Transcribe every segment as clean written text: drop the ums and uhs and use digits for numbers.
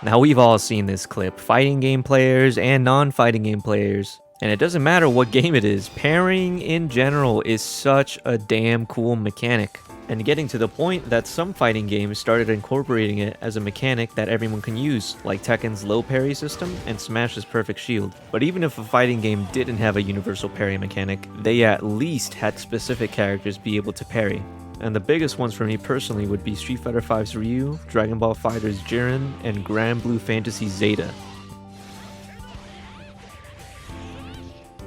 Now we've all seen this clip, fighting game players and non-fighting game players. And it doesn't matter what game it is, parrying in general is such a damn cool mechanic. And getting to the point that some fighting games started incorporating it as a mechanic that everyone can use, like Tekken's low parry system and Smash's perfect shield. But even if a fighting game didn't have a universal parry mechanic, they at least had specific characters be able to parry. And the biggest ones for me personally would be Street Fighter V's Ryu, Dragon Ball FighterZ Jiren, and Grand Blue Fantasy Zeta.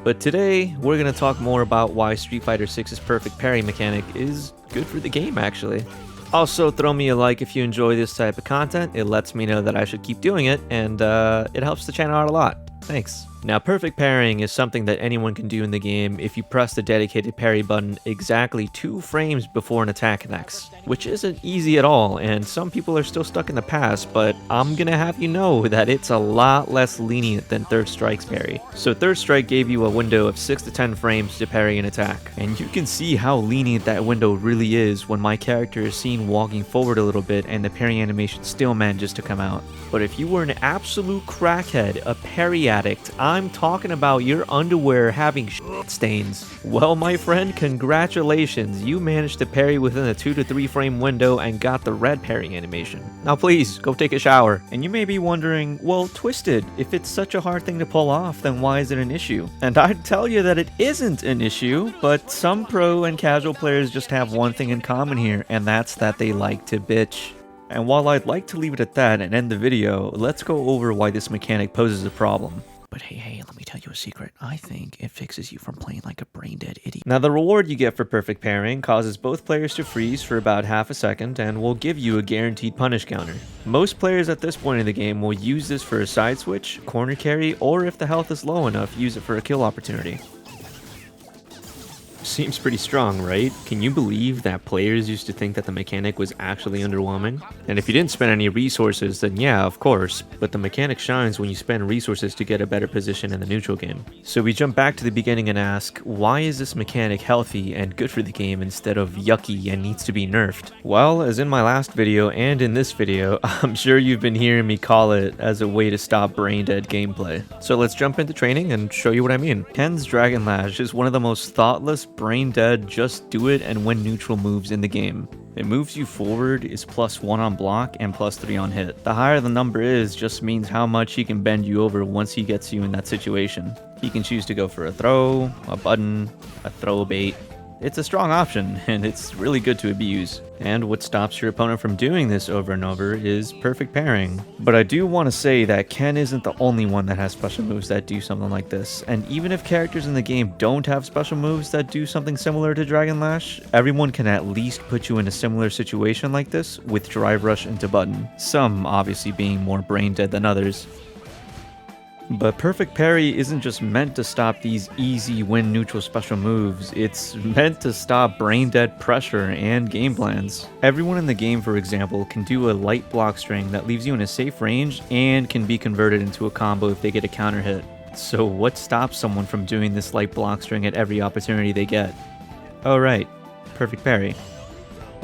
But today, we're going to talk more about why Street Fighter 6's perfect parry mechanic is good for the game, actually. Also, throw me a like if you enjoy this type of content. It lets me know that I should keep doing it, and it helps the channel out a lot. Thanks. Now, perfect parrying is something that anyone can do in the game if you press the dedicated parry button exactly 2 frames before an attack connects, which isn't easy at all, and some people are still stuck in the past, but I'm gonna have you know that it's a lot less lenient than Third Strike's parry. So Third Strike gave you a window of 6 to 10 frames to parry an attack, and you can see how lenient that window really is when my character is seen walking forward a little bit and the parry animation still manages to come out. But if you were an absolute crackhead, a parry addict, I'm talking about your underwear having shit stains. Well, my friend, congratulations, you managed to parry within a 2 to 3 frame window and got the red parry animation. Now please, go take a shower. And you may be wondering, well, Twisted, if it's such a hard thing to pull off, then why is it an issue? And I'd tell you that it isn't an issue, but some pro and casual players just have one thing in common here, and that's that they like to bitch. And while I'd like to leave it at that and end the video, let's go over why this mechanic poses a problem. But hey, let me tell you a secret. I think it fixes you from playing like a brain-dead idiot. Now, the reward you get for perfect parrying causes both players to freeze for about half a second and will give you a guaranteed punish counter. Most players at this point in the game will use this for a side switch, corner carry, or if the health is low enough, use it for a kill opportunity. Seems pretty strong, right? Can you believe that players used to think that the mechanic was actually underwhelming? And if you didn't spend any resources, then yeah, of course, but the mechanic shines when you spend resources to get a better position in the neutral game. So we jump back to the beginning and ask, why is this mechanic healthy and good for the game instead of yucky and needs to be nerfed? Well, as in my last video and in this video, I'm sure you've been hearing me call it as a way to stop brain-dead gameplay. So let's jump into training and show you what I mean. Ken's Dragon Lash is one of the most thoughtless, brain-dead, just do it and win neutral moves in the game. It moves you forward, is +1 on block, and +3 on hit. The higher the number is just means how much he can bend you over once he gets you in that situation. He can choose to go for a throw, a button, a throw bait. It's a strong option, and it's really good to abuse. And what stops your opponent from doing this over and over is perfect parrying. But I do want to say that Ken isn't the only one that has special moves that do something like this. And even if characters in the game don't have special moves that do something similar to Dragon Lash, everyone can at least put you in a similar situation like this with Drive Rush into button. Some obviously being more brain dead than others. But perfect parry isn't just meant to stop these easy win neutral special moves, it's meant to stop brain dead pressure and game plans. Everyone in the game, for example, can do a light block string that leaves you in a safe range and can be converted into a combo if they get a counter hit. So what stops someone from doing this light block string at every opportunity they get? Oh right, perfect parry.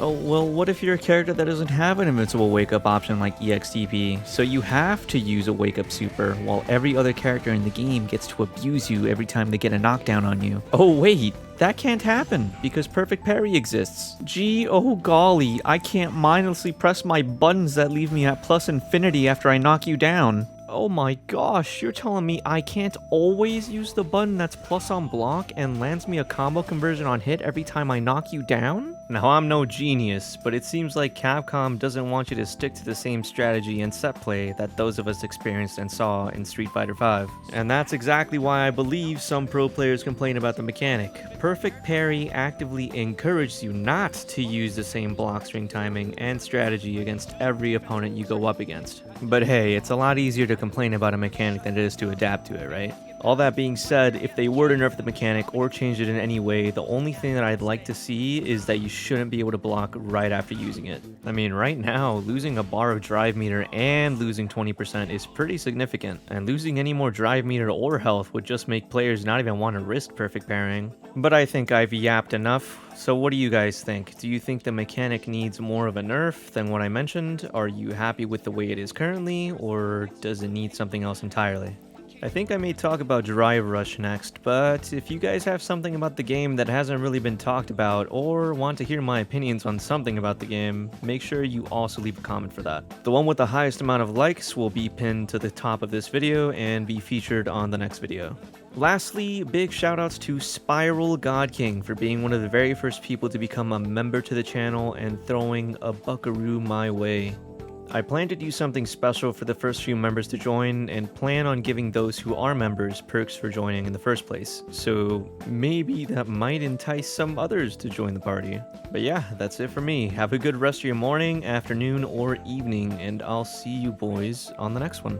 Oh, well, what if you're a character that doesn't have an invincible wake-up option like EXTP, so you have to use a wake-up super, while every other character in the game gets to abuse you every time they get a knockdown on you? Oh wait, that can't happen, because perfect parry exists. Gee, oh golly, I can't mindlessly press my buttons that leave me at +infinity after I knock you down. Oh my gosh, you're telling me I can't always use the button that's plus on block and lands me a combo conversion on hit every time I knock you down? Now, I'm no genius, but it seems like Capcom doesn't want you to stick to the same strategy and set play that those of us experienced and saw in Street Fighter V. And that's exactly why I believe some pro players complain about the mechanic. Perfect parry actively encourages you not to use the same block string timing and strategy against every opponent you go up against. But hey, it's a lot easier to complain about a mechanic than it is to adapt to it, right? All that being said, if they were to nerf the mechanic or change it in any way, the only thing that I'd like to see is that you shouldn't be able to block right after using it. I mean, right now, losing a bar of drive meter and losing 20% is pretty significant, and losing any more drive meter or health would just make players not even want to risk perfect pairing. But I think I've yapped enough, so what do you guys think? Do you think the mechanic needs more of a nerf than what I mentioned? Are you happy with the way it is currently, or does it need something else entirely? I think I may talk about Drive Rush next, but if you guys have something about the game that hasn't really been talked about, or want to hear my opinions on something about the game, make sure you also leave a comment for that. The one with the highest amount of likes will be pinned to the top of this video and be featured on the next video. Lastly, big shoutouts to Spiral God King for being one of the very first people to become a member to the channel and throwing a buckaroo my way. I plan to do something special for the first few members to join, and plan on giving those who are members perks for joining in the first place, so maybe that might entice some others to join the party. But yeah, that's it for me. Have a good rest of your morning, afternoon, or evening, and I'll see you boys on the next one.